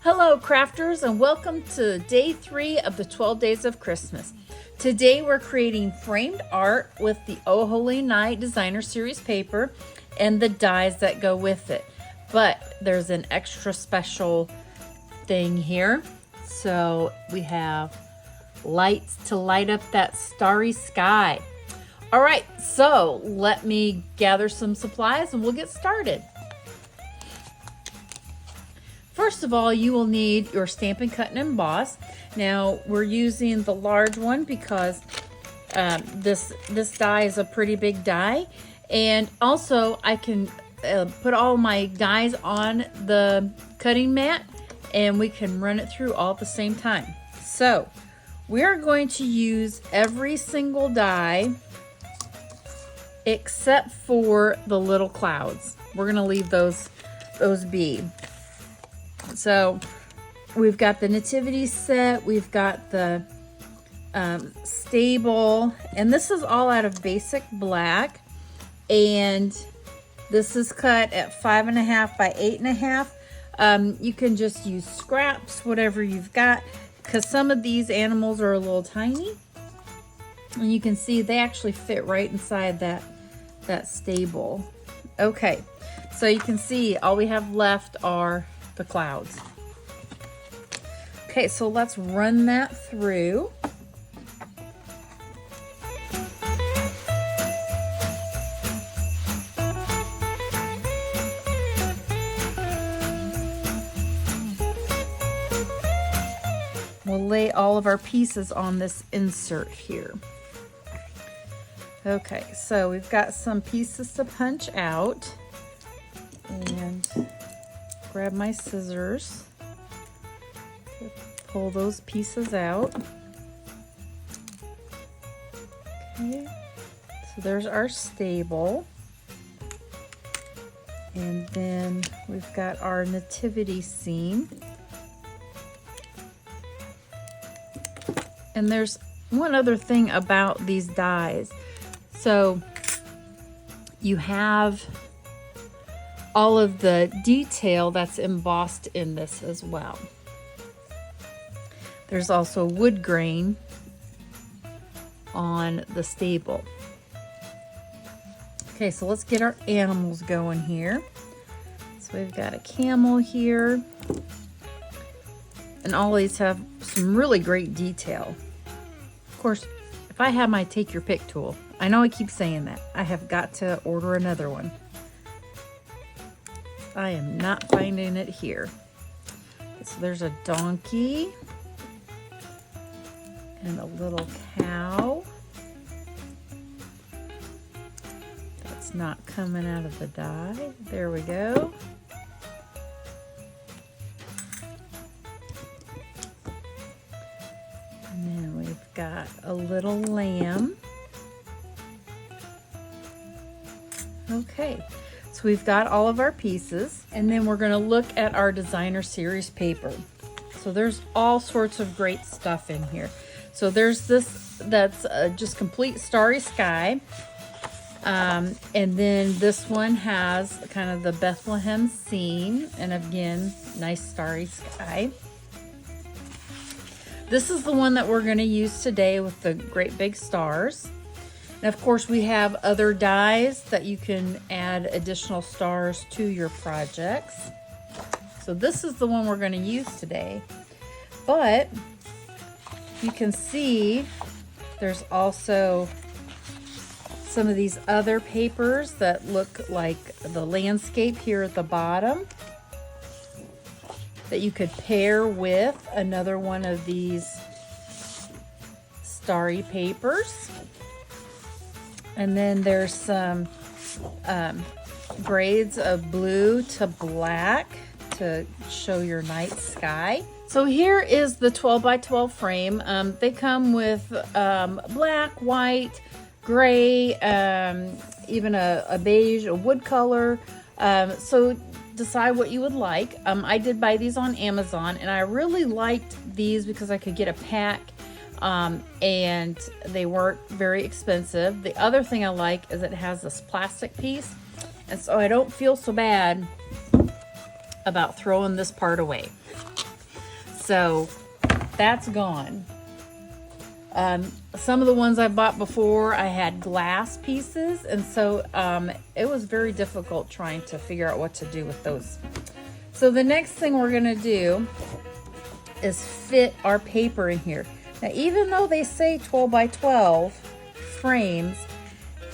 Hello crafters, and welcome to day 3 of the 12 days of Christmas. Today we're creating framed art with the Oh Holy Night designer series paper and the dies that go with it. But there's an extra special thing here. So we have lights to light up that starry sky. All right, so let me gather some supplies and we'll get started. First of all, you will need your Stampin' Cut and Emboss. Now, we're using the large one because this die is a pretty big die. And also, I can put all my dies on the cutting mat and we can run it through all at the same time. So, we're going to use every single die except for the little clouds. We're going to leave those be. So we've got the nativity set, we've got the stable, and this is all out of basic black, and this is cut at 5.5 by 8.5. You can just use scraps, whatever you've got, because some of these animals are a little tiny, and you can see they actually fit right inside that stable. Okay, so you can see all we have left are the clouds. Okay, so let's run that through. We'll lay all of our pieces on this insert here. Okay, so we've got some pieces to punch out, and grab my scissors to pull those pieces out. Okay, so there's our stable, and then we've got our nativity scene. And there's one other thing about these dies. So you have all of the detail that's embossed in this as well. There's also wood grain on the stable. Okay, so let's get our animals going here. So we've got a camel here, and all these have some really great detail. Of course, if I have my take your pick tool, I know I keep saying that, I have got to order another one. I am not finding it here. So there's a donkey and a little cow. That's not coming out of the die. There we go. And then we've got a little lamb. Okay. So we've got all of our pieces, and then we're going to look at our designer series paper. So there's all sorts of great stuff in here. So there's this that's just complete starry sky, and then this one has kind of the Bethlehem scene, and again, nice starry sky. This is the one that we're going to use today with the great big stars. And of course, we have other dies that you can add additional stars to your projects. So this is the one we're going to use today. But you can see there's also some of these other papers that look like the landscape here at the bottom that you could pair with another one of these starry papers. And then there's some grades of blue to black to show your night sky. So here is the 12 by 12 frame. They come with black, white, gray, even a beige, a wood color. So decide what you would like. I did buy these on Amazon, and I really liked these because I could get a pack. And they weren't very expensive. The other thing I like is it has this plastic piece, and so I don't feel so bad about throwing this part away. So that's gone. Some of the ones I bought before, I had glass pieces, and so it was very difficult trying to figure out what to do with those. So the next thing we're gonna do is fit our paper in here. Now, even though they say 12 by 12 frames,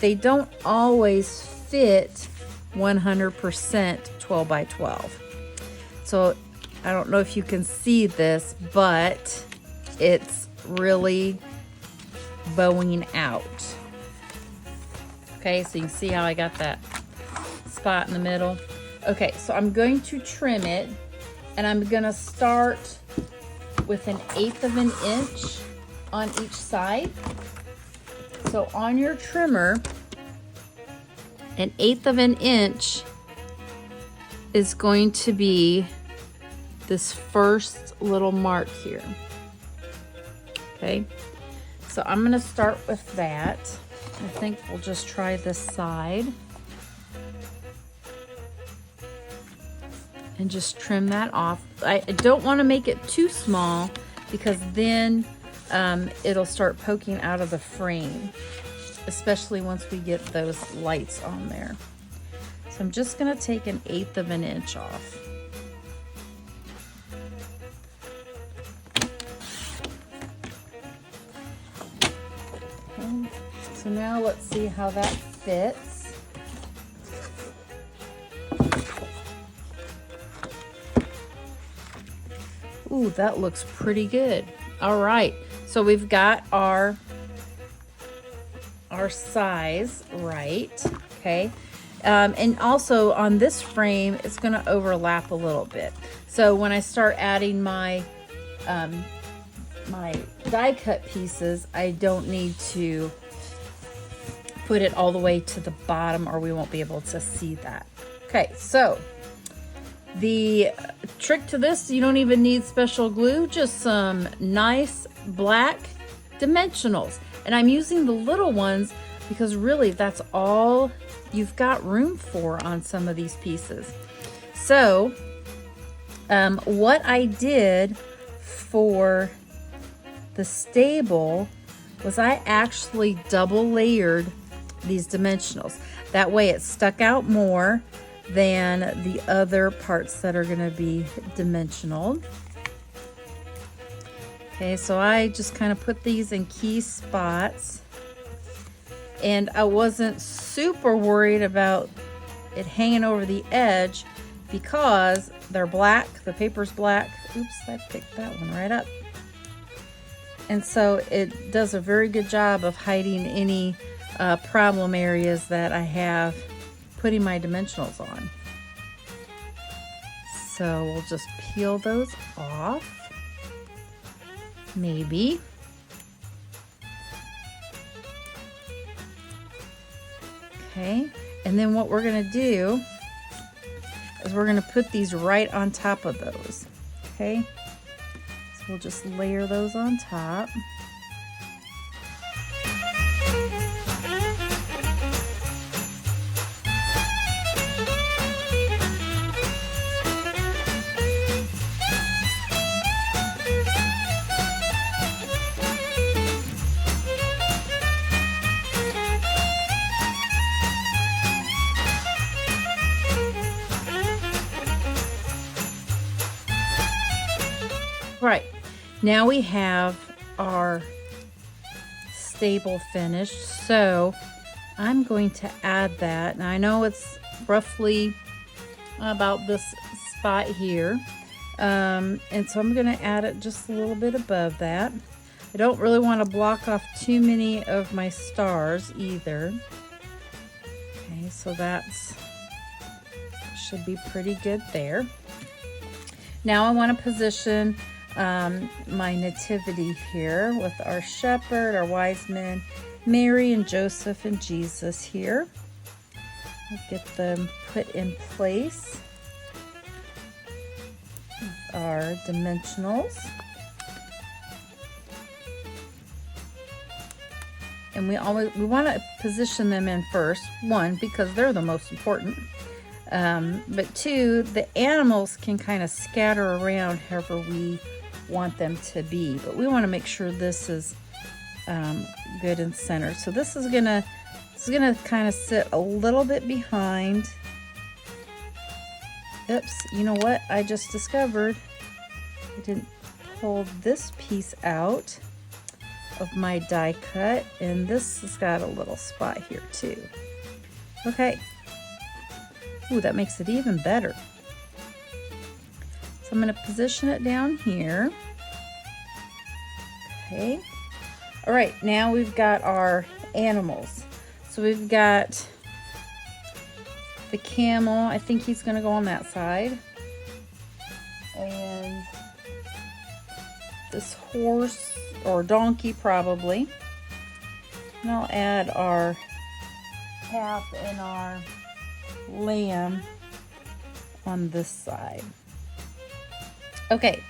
they don't always fit 100% 12 by 12. So I don't know if you can see this, but it's really bowing out. Okay, so you can see how I got that spot in the middle. Okay, so I'm going to trim it, and I'm gonna start with 1/8 of an inch on each side. So on your trimmer, 1/8 of an inch is going to be this first little mark here. Okay, so I'm gonna start with that. I think we'll just try this side. And just trim that off. I don't want to make it too small because then it'll start poking out of the frame, especially once we get those lights on there. So I'm just going to take 1/8 of an inch off. Okay. So now let's see how that fits. Ooh, that looks pretty good. All right, so we've got our size right, okay? And also on this frame, it's gonna overlap a little bit. So when I start adding my my die cut pieces, I don't need to put it all the way to the bottom or we won't be able to see that. Okay, so the trick to this, you don't even need special glue, just some nice black dimensionals. And I'm using the little ones because really that's all you've got room for on some of these pieces. So what I did for the stable was I actually double layered these dimensionals. That way it stuck out more than the other parts that are going to be dimensional. Okay, so I just kind of put these in key spots, and I wasn't super worried about it hanging over the edge because they're black, the paper's black. Oops, I picked that one right up. And so it does a very good job of hiding any problem areas that I have putting my dimensionals on. So we'll just peel those off, maybe. Okay, and then what we're gonna do is we're gonna put these right on top of those, okay? So we'll just layer those on top. Right, now we have our stable finished, so I'm going to add that. Now I know it's roughly about this spot here, and so I'm going to add it just a little bit above that. I don't really want to block off too many of my stars either. Okay, so that's should be pretty good there. Now I want to position my nativity here with our shepherd, our wise men, Mary and Joseph and Jesus here. I'll get them put in place with our dimensionals. And we want to position them in first, one, because they're the most important. But two, the animals can kind of scatter around however we want them to be, but we want to make sure this is good and centered. So this is gonna kind of sit a little bit behind. Oops, you know what? I just discovered I didn't pull this piece out of my die cut, and this has got a little spot here too. Okay. Ooh, that makes it even better. So I'm going to position it down here. Okay. All right, now we've got our animals. So we've got the camel. I think he's going to go on that side. And this horse or donkey probably. And I'll add our calf and our lamb on this side. Okay,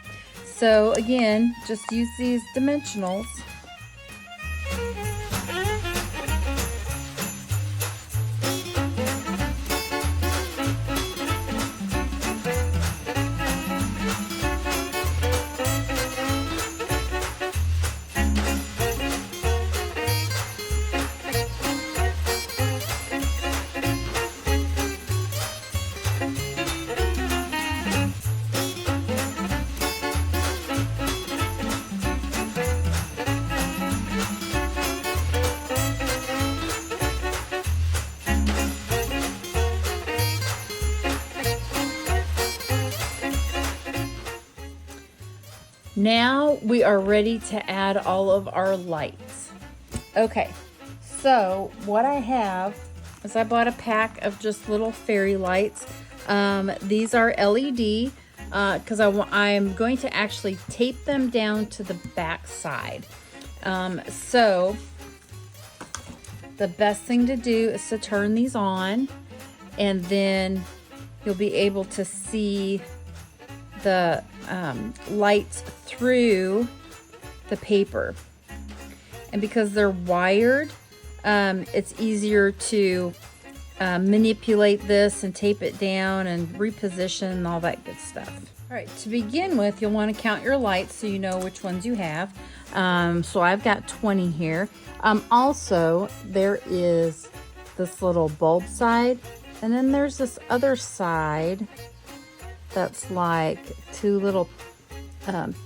so again, just use these dimensionals. Now we are ready to add all of our lights. Okay, so what I have is I bought a pack of just little fairy lights. These are LED because I'm going to actually tape them down to the back side. So the best thing to do is to turn these on, and then you'll be able to see the lights through the paper. And because they're wired, it's easier to manipulate this and tape it down and reposition and all that good stuff. All right, to begin with, you'll want to count your lights so you know which ones you have. So I've got 20 here. Also, there is this little bulb side, and then there's this other side that's like two little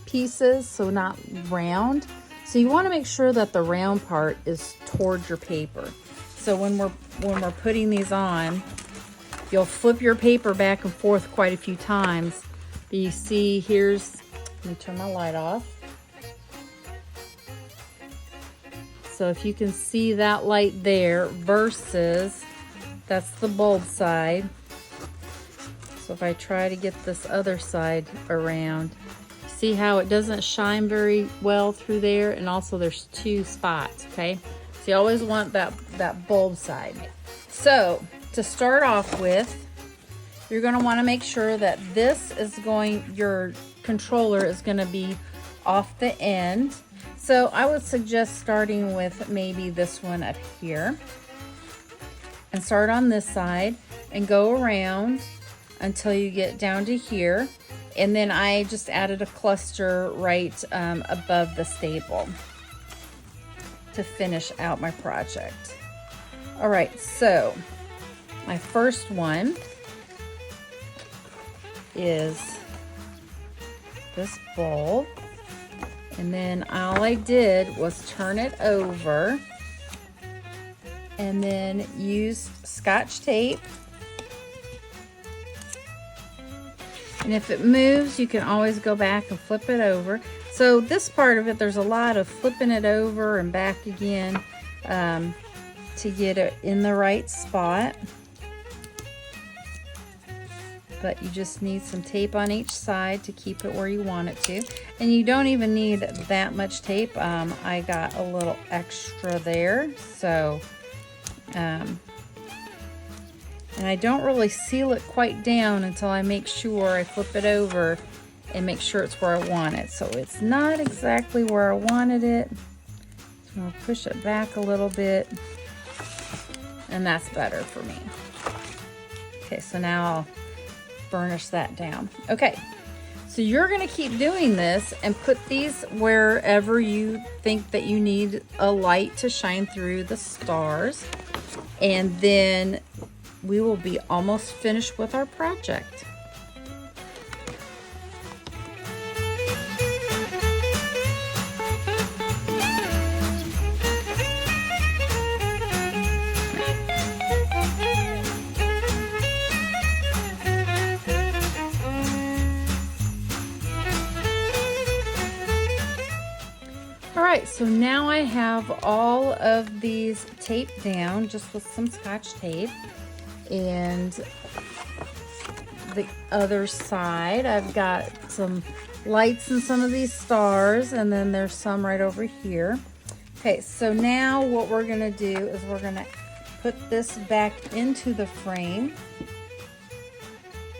pieces, so not round. So you want to make sure that the round part is towards your paper. So when we're putting these on, you'll flip your paper back and forth quite a few times. But you see, let me turn my light off. So if you can see that light there versus that's the bulb side. So if I try to get this other side around, see how it doesn't shine very well through there, and also there's two spots, okay? So you always want that bulb side. So to start off with, you're gonna wanna make sure that your controller is gonna be off the end. So I would suggest starting with maybe this one up here, and start on this side and go around until you get down to here. And then I just added a cluster right above the staple to finish out my project. All right, so my first one is this bulb. And then all I did was turn it over and then use Scotch tape. And if it moves, you can always go back and flip it over. So this part of it, there's a lot of flipping it over and back again to get it in the right spot. But you just need some tape on each side to keep it where you want it to. And you don't even need that much tape. I got a little extra there. So, and I don't really seal it quite down until I make sure I flip it over and make sure it's where I want it. So it's not exactly where I wanted it. So I'll push it back a little bit, and that's better for me. Okay, so now I'll burnish that down. Okay, So you're gonna keep doing this and put these wherever you think that you need a light to shine through the stars. And then we will be almost finished with our project. All right, so now I have all of these taped down just with some Scotch tape. And the other side, I've got some lights in some of these stars, and then there's some right over here. Okay, so now what we're gonna do is we're gonna put this back into the frame.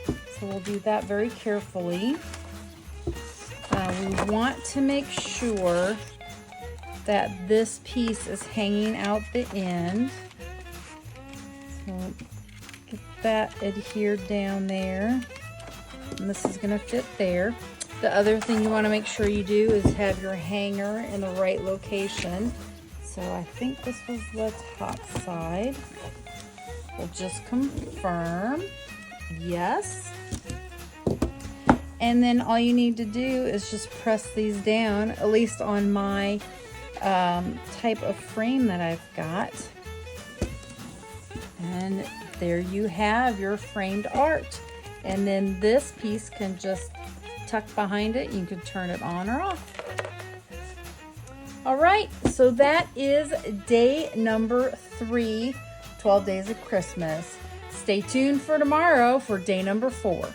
So we'll do that very carefully. We want to make sure that this piece is hanging out the end. So get that adhered down there. And this is gonna fit there. The other thing you wanna make sure you do is have your hanger in the right location. So I think this was the top side. We'll just confirm. Yes. And then all you need to do is just press these down, at least on my type of frame that I've got. And there you have your framed art. And then this piece can just tuck behind it. You can turn it on or off. All right, so that is day number 3, 12 Days of Christmas. Stay tuned for tomorrow for day number 4.